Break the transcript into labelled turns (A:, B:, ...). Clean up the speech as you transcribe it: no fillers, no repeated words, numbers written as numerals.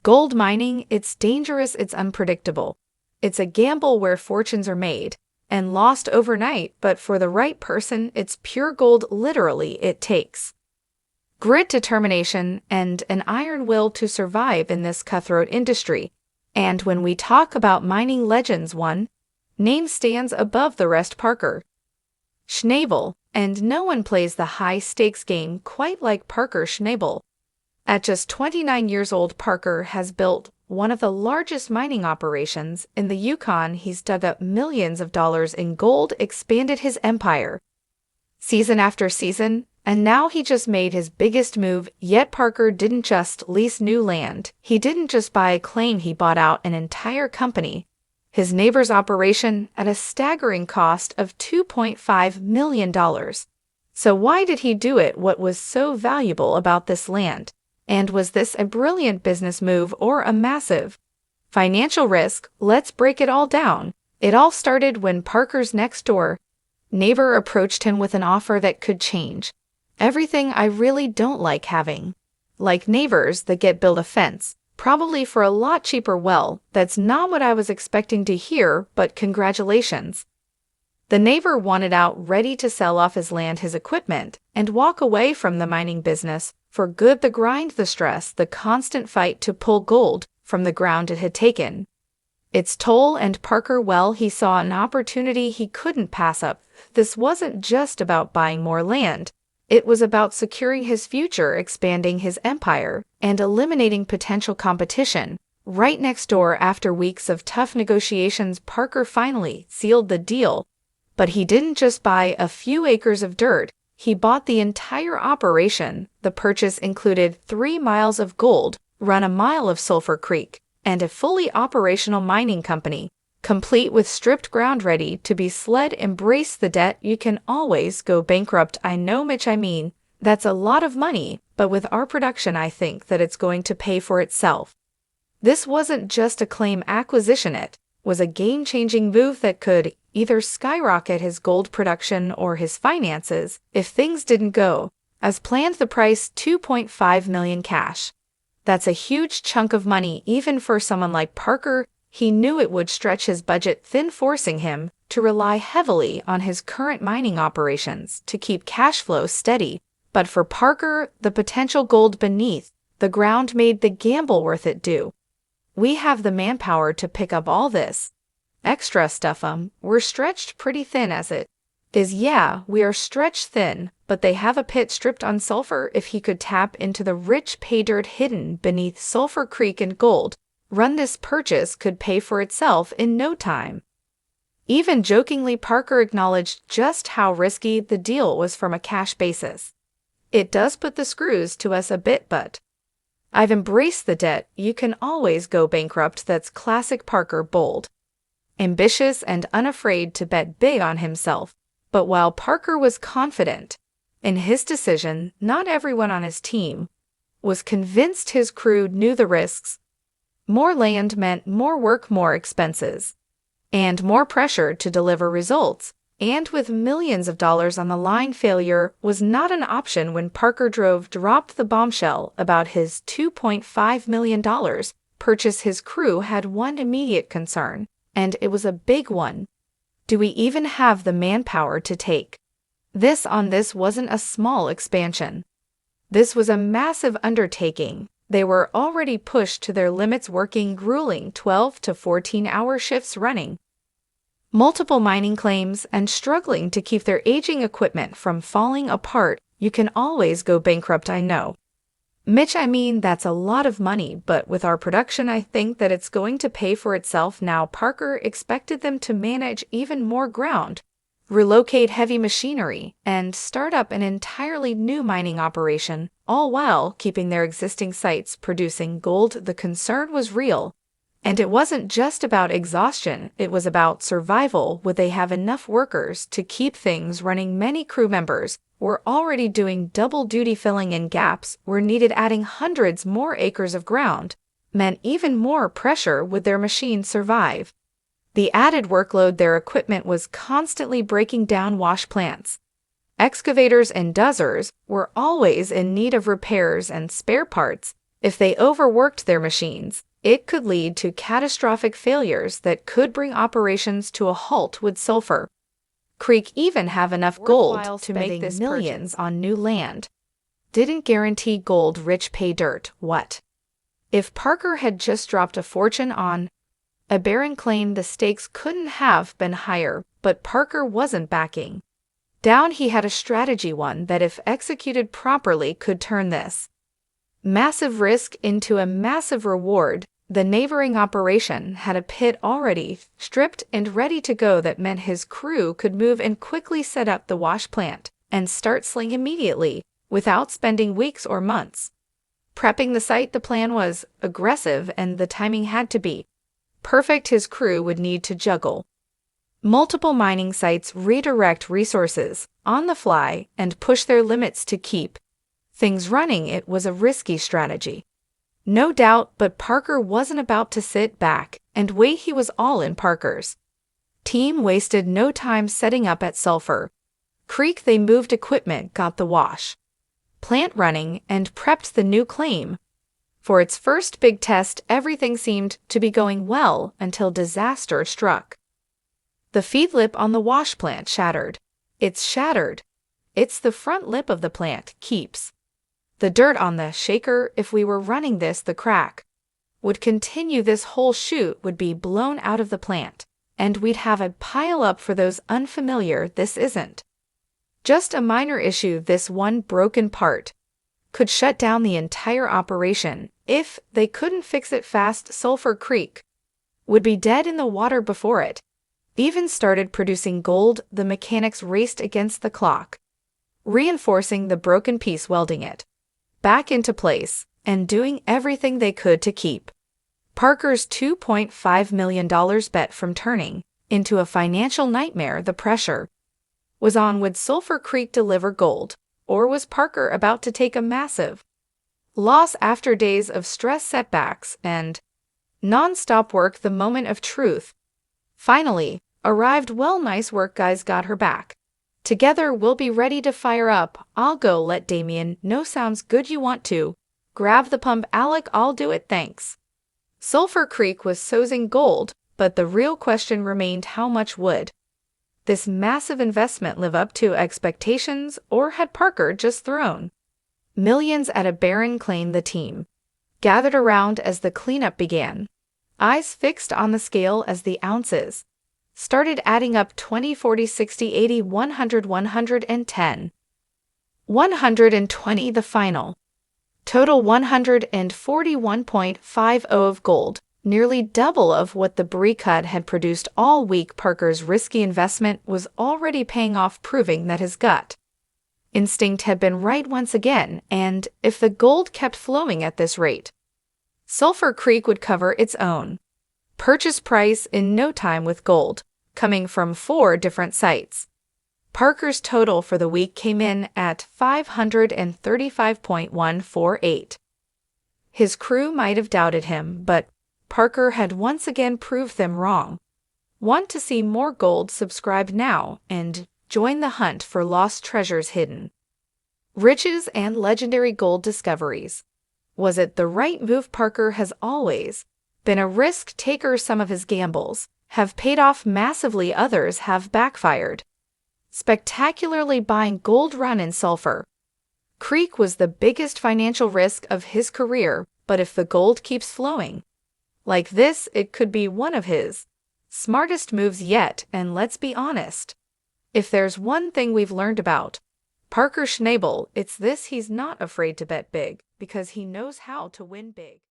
A: Gold mining, it's dangerous, it's unpredictable. It's a gamble where fortunes are made and lost overnight, but for the right person, it's pure gold literally it takes. Grit, determination, and an iron will to survive in this cutthroat industry. And when we talk about mining legends, one name stands above the rest: Parker Schneabel, and no one plays the high-stakes game quite like Parker Schneabel. At just 29 years old, Parker has built one of the largest mining operations in the Yukon. He's dug up millions of dollars in gold, expanded his empire season after season, and now he just made his biggest move yet. Parker didn't just lease new land. He didn't just buy a claim, he bought out an entire company, his neighbor's operation, at a staggering cost of $2.5 million. So why did he do it? What was so valuable about this land? And was this a brilliant business move or a massive financial risk? Let's break it all down. It all started when Parker's next-door neighbor approached him with an offer that could change everything. I really don't like having neighbors that get built a fence, probably for a lot cheaper. Well, that's not what I was expecting to hear, but congratulations. The neighbor wanted out, ready to sell off his land, his equipment, and walk away from the mining business for good. The grind, the stress, the constant fight to pull gold from the ground, it had taken its toll, and Parker, well, he saw an opportunity he couldn't pass up. This wasn't just about buying more land. It was about securing his future, expanding his empire, and eliminating potential competition. Right next door, after weeks of tough negotiations, Parker finally sealed the deal. But he didn't just buy a few acres of dirt. He bought the entire operation. The purchase included 3 miles of gold, run a mile of Sulphur Creek, and a fully operational mining company, complete with stripped ground ready to be sled. Embrace the debt. You can always go bankrupt. I know, Mitch, I mean, that's a lot of money, but with our production, I think that it's going to pay for itself. This wasn't just a claim acquisition, it was a game-changing move that could either skyrocket his gold production or his finances if things didn't go as planned. The price, $2.5 million cash. That's a huge chunk of money even for someone like Parker. He knew it would stretch his budget thin, forcing him to rely heavily on his current mining operations to keep cash flow steady. But for Parker, the potential gold beneath the ground made the gamble worth it. Do we have the manpower to pick up all this extra stuff? We're stretched pretty thin as it is. Yeah, we are stretched thin, but they have a pit stripped on sulfur. If he could tap into the rich pay dirt hidden beneath Sulphur Creek and gold run, this purchase could pay for itself in no time. Even jokingly, Parker acknowledged just how risky the deal was from a cash basis. It does put the screws to us a bit, but I've embraced the debt. You can always go bankrupt. That's classic Parker, bold, ambitious, and unafraid to bet big on himself. But while Parker was confident in his decision, not everyone on his team was convinced. His crew knew the risks. More land meant more work, more expenses, and more pressure to deliver results. And with millions of dollars on the line, failure was not an option. When Parker dropped the bombshell about his $2.5 million purchase, his crew had one immediate concern, and it was a big one. Do we even have the manpower to take this on? This wasn't a small expansion. This was a massive undertaking. They were already pushed to their limits, working grueling 12 to 14-hour shifts, running multiple mining claims, and struggling to keep their aging equipment from falling apart. You can always go bankrupt, I know, Mitch, I mean, that's a lot of money, but with our production, I think that it's going to pay for itself. Now, Parker expected them to manage even more ground, relocate heavy machinery, and start up an entirely new mining operation, all while keeping their existing sites producing gold. The concern was real, and it wasn't just about exhaustion, it was about survival. Would they have enough workers to keep things running? Many crew members were already doing double duty, filling in gaps were needed. Adding hundreds more acres of ground meant even more pressure. Would their machines survive the added workload? Their equipment was constantly breaking down. Wash plants, excavators, and dozers were always in need of repairs and spare parts. If they overworked their machines, it could lead to catastrophic failures that could bring operations to a halt. Would Sulphur Creek even have enough gold to make this millions on new land? Didn't guarantee gold-rich pay dirt. What if Parker had just dropped a fortune on a barren claim? The stakes couldn't have been higher, but Parker wasn't backing down. He had a strategy, one that, if executed properly, could turn this massive risk into a massive reward. The neighboring operation had a pit already stripped and ready to go. That meant his crew could move and quickly set up the wash plant and start sling immediately, without spending weeks or months prepping the site. The plan was aggressive and the timing had to be perfect. His crew would need to juggle multiple mining sites, redirect resources on the fly, and push their limits to keep things running. It was a risky strategy, no doubt, but Parker wasn't about to sit back and wait. He was all in. Parker's team wasted no time setting up at Sulphur Creek. They moved equipment, got the wash plant running, and prepped the new claim for its first big test. Everything seemed to be going well until disaster struck. The feed lip on the wash plant shattered. It's shattered. It's the front lip of the plant keeps the dirt on the shaker. If we were running this, the crack would continue. This whole chute would be blown out of the plant, and we'd have a pile up. For those unfamiliar, this isn't just a minor issue. This one broken part could shut down the entire operation. If they couldn't fix it fast, Sulphur Creek would be dead in the water before it even started producing gold. The mechanics raced against the clock, reinforcing the broken piece, welding it back into place, and doing everything they could to keep Parker's $2.5 million bet from turning into a financial nightmare. The pressure was on. Would Sulphur Creek deliver gold, or was Parker about to take a massive loss? After days of stress, setbacks, and non-stop work, the moment of truth finally arrived. Well, nice work, guys, got her back together. We'll be ready to fire up. I'll go let Damien know. Sounds good. You want to grab the pump, Alec? I'll do it, thanks. Sulphur Creek was sourcing gold, but the real question remained: how much would this massive investment live up to expectations, or had Parker just thrown millions at a barren claim? The team gathered around as the cleanup began, eyes fixed on the scale as the ounces started adding up: 20, 40, 60, 80, 100, 110, 120. The final total 141.50 of gold, nearly double of what the cut had produced all week. Parker's risky investment was already paying off, proving that his gut instinct had been right once again, and if the gold kept flowing at this rate, Sulphur Creek would cover its own purchase price in no time. With gold coming from 4 different sites, Parker's total for the week came in at 535.148. His crew might have doubted him, but Parker had once again proved them wrong. Want to see more gold? Subscribe now and join the hunt for lost treasures, hidden riches, and legendary gold discoveries. Was it the right move? Parker has always been a risk taker. Some of his gambles have paid off massively, others have backfired spectacularly. Buying gold run in Sulphur Creek was the biggest financial risk of his career, but if the gold keeps flowing like this, it could be one of his smartest moves yet. And let's be honest, if there's one thing we've learned about Parker Schneabel, it's this: he's not afraid to bet big because he knows how to win big.